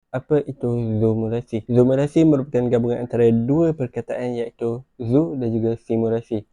Apa itu zoomorasi? Zoomorasi merupakan gabungan antara dua perkataan iaitu zoo dan juga simulasi.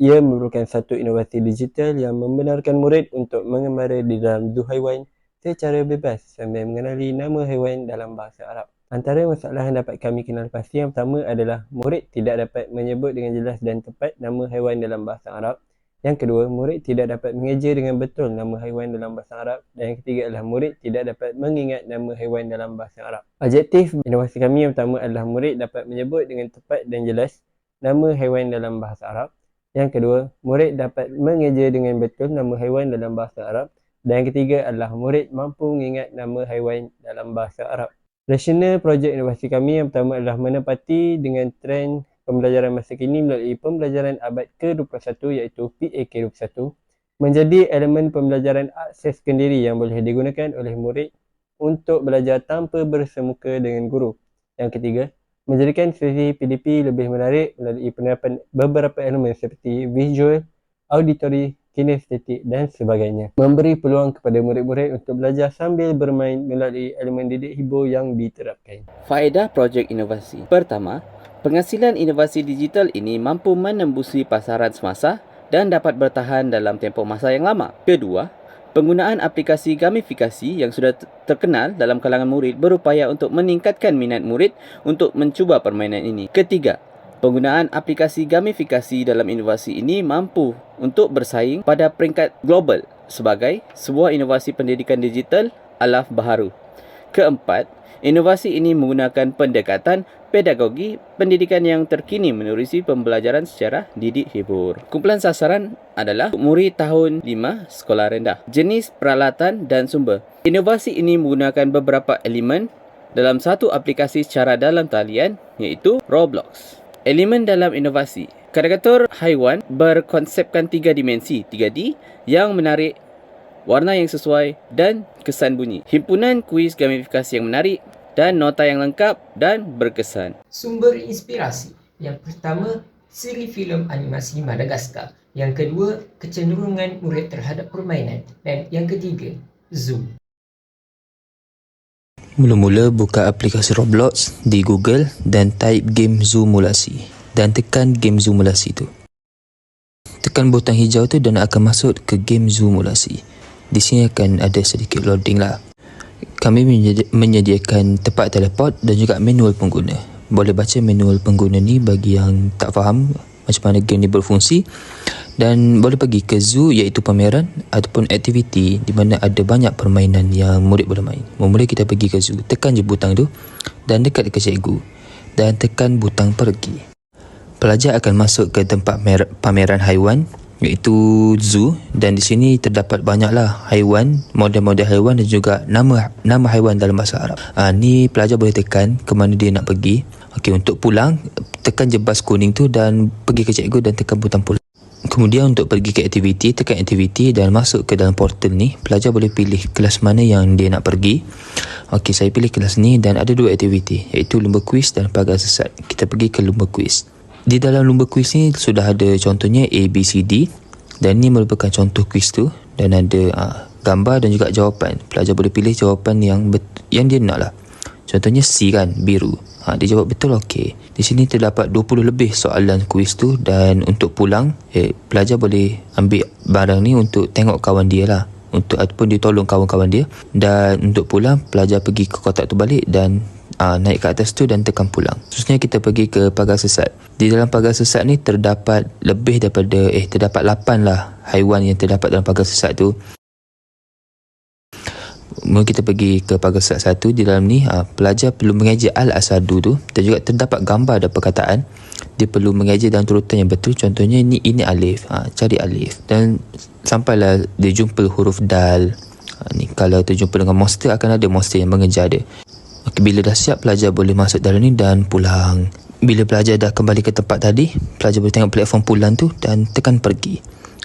Ia merupakan satu inovasi digital yang membenarkan murid untuk mengembara di dalam zoo haiwan secara bebas sambil mengenali nama haiwan dalam bahasa Arab. Antara masalah yang dapat kami kenal pasti yang pertama adalah murid tidak dapat menyebut dengan jelas dan tepat nama haiwan dalam bahasa Arab. Yang kedua, murid tidak dapat mengeja dengan betul nama haiwan dalam bahasa Arab. Dan yang ketiga adalah murid tidak dapat mengingat nama haiwan dalam bahasa Arab. Objektif inovasi kami yang pertama adalah murid dapat menyebut dengan tepat dan jelas nama haiwan dalam bahasa Arab. Yang kedua, murid dapat mengeja dengan betul nama haiwan dalam bahasa Arab. Dan yang ketiga adalah murid mampu mengingat nama haiwan dalam bahasa Arab. Rasional projek inovasi kami yang pertama adalah menepati dengan trend pembelajaran masa kini melalui pembelajaran abad ke-21 iaitu PAK21 menjadi elemen pembelajaran akses sendiri yang boleh digunakan oleh murid untuk belajar tanpa bersemuka dengan guru. Yang ketiga, menjadikan sesi PDP lebih menarik melalui penerapan beberapa elemen seperti visual, auditory, kinestetik dan sebagainya. Memberi peluang kepada murid-murid untuk belajar sambil bermain melalui elemen didik hibur yang diterapkan. Faedah projek inovasi. Pertama, penghasilan inovasi digital ini mampu menembusi pasaran semasa dan dapat bertahan dalam tempoh masa yang lama. Kedua, penggunaan aplikasi gamifikasi yang sudah terkenal dalam kalangan murid berupaya untuk meningkatkan minat murid untuk mencuba permainan ini. Ketiga, penggunaan aplikasi gamifikasi dalam inovasi ini mampu untuk bersaing pada peringkat global sebagai sebuah inovasi pendidikan digital alaf baharu. Keempat, inovasi ini menggunakan pendekatan pedagogi pendidikan yang terkini menerusi pembelajaran secara didik hibur. Kumpulan sasaran adalah murid tahun 5 sekolah rendah. Jenis peralatan dan sumber. Inovasi ini menggunakan beberapa elemen dalam satu aplikasi secara dalam talian iaitu Roblox. Elemen dalam inovasi. Karikatur haiwan berkonsepkan 3 dimensi 3D yang menarik, warna yang sesuai dan kesan bunyi. Himpunan kuis gamifikasi yang menarik dan nota yang lengkap dan berkesan. Sumber inspirasi. Yang pertama, siri filem animasi Madagaskar. Yang kedua, kecenderungan murid terhadap permainan. Dan yang ketiga, zoo. Mula-mula buka aplikasi Roblox di Google dan type game Zoomulasi dan tekan game Zoomulasi tu. Tekan butang hijau tu dan akan masuk ke game Zoomulasi. Di sini akan ada sedikit loading lah. Kami menyediakan tempat teleport dan juga manual pengguna. Boleh baca manual pengguna ni bagi yang tak faham macam mana game ni berfungsi. Dan boleh pergi ke zoo iaitu pameran ataupun aktiviti di mana ada banyak permainan yang murid boleh main. Mula kita pergi ke zoo, tekan je butang tu dan dekat ke cikgu dan tekan butang pergi. Pelajar akan masuk ke tempat pameran haiwan iaitu zoo dan di sini terdapat banyaklah haiwan, model-model haiwan dan juga nama haiwan dalam bahasa Arab. Ni pelajar boleh tekan ke mana dia nak pergi. Okey, untuk pulang tekan je bas kuning tu dan pergi ke cikgu dan tekan butang pulang. Kemudian untuk pergi ke aktiviti, tekan aktiviti dan masuk ke dalam portal ni. Pelajar boleh pilih kelas mana yang dia nak pergi. Okey, saya pilih kelas ni dan ada dua aktiviti iaitu lumba kuis dan pagar sesat. Kita pergi ke lumba kuis. Di dalam lumba kuis ni sudah ada contohnya A, B, C, D dan ni merupakan contoh kuis tu dan ada gambar dan juga jawapan. Pelajar boleh pilih jawapan yang dia nak lah. Contohnya C kan, biru. Dia jawab betul, okey. Di sini terdapat 20 lebih soalan kuis tu dan untuk pulang, pelajar boleh ambil barang ni untuk tengok kawan dia lah. Ataupun dia tolong kawan-kawan dia. Dan untuk pulang, pelajar pergi ke kotak tu balik dan naik ke atas tu dan tekan pulang. Seterusnya kita pergi ke pagar sesat. Di dalam pagar sesat ni terdapat terdapat 8 lah haiwan yang terdapat dalam pagar sesat tu. Mula kita pergi ke pagar sesat 1. Di dalam ni pelajar perlu mengeja al-asadu tu dan juga terdapat gambar dan perkataan. Dia perlu mengeja dalam turutan yang betul. Contohnya ini alif, cari alif dan sampailah dia jumpa huruf dal. Ni kalau terjumpa dengan monster akan ada monster yang mengejar dia. Okay, bila dah siap pelajar boleh masuk dalam ni dan pulang. Bila pelajar dah kembali ke tempat tadi, pelajar boleh tengok platform pulang tu dan tekan pergi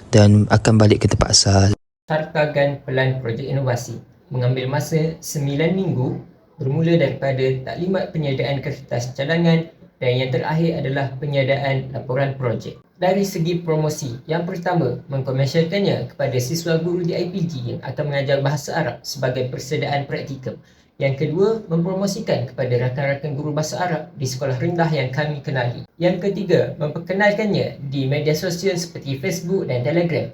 dan akan balik ke tempat asal. Sarkagan pelan projek inovasi mengambil masa 9 minggu bermula daripada taklimat penyediaan kertas cadangan dan yang terakhir adalah penyediaan laporan projek. Dari segi promosi, yang pertama mengkomersialkannya kepada siswa guru di IPG yang akan mengajar bahasa Arab sebagai persediaan praktikum. Yang kedua, mempromosikan kepada rakan-rakan guru bahasa Arab di sekolah rendah yang kami kenali. Yang ketiga, memperkenalkannya di media sosial seperti Facebook dan Telegram,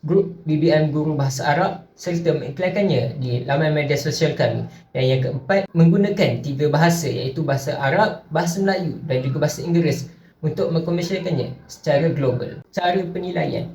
grup BBM Guru Bahasa Arab serta mengiklankannya di laman media sosial kami. Dan yang keempat, menggunakan 3 bahasa iaitu bahasa Arab, bahasa Melayu dan juga bahasa Inggeris untuk mengkomersialkannya secara global. Cara penilaian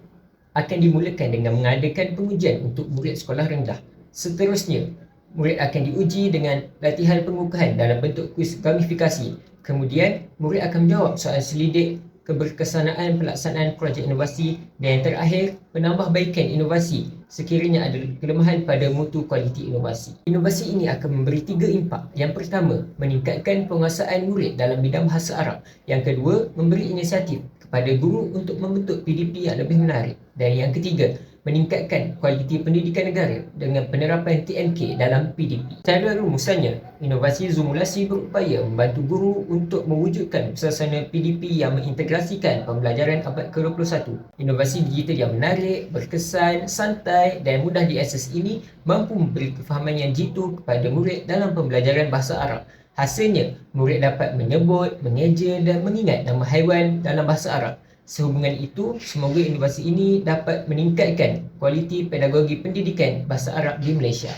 akan dimulakan dengan mengadakan pengujian untuk murid sekolah rendah. Seterusnya, murid akan diuji dengan latihan pengukuhan dalam bentuk kuis gamifikasi. Kemudian, murid akan menjawab soalan selidik keberkesanaan pelaksanaan projek inovasi, dan yang terakhir, penambahbaikan inovasi sekiranya ada kelemahan pada mutu kualiti inovasi. Inovasi ini akan memberi 3 impak. Yang pertama, meningkatkan penguasaan murid dalam bidang bahasa Arab. Yang kedua, memberi inisiatif kepada guru untuk membentuk PDP yang lebih menarik. Dan yang ketiga, meningkatkan kualiti pendidikan negara dengan penerapan TNK dalam PDP. Cara rumusannya, inovasi Zoomulasi berupaya membantu guru untuk mewujudkan suasana PDP yang mengintegrasikan pembelajaran abad ke-21. Inovasi digital yang menarik, berkesan, santai dan mudah diakses ini mampu memberi kefahaman yang jitu kepada murid dalam pembelajaran bahasa Arab. Hasilnya, murid dapat menyebut, mengeja dan mengingat nama haiwan dalam bahasa Arab. Sehubungan itu, semoga inovasi ini dapat meningkatkan kualiti pedagogi pendidikan bahasa Arab di Malaysia.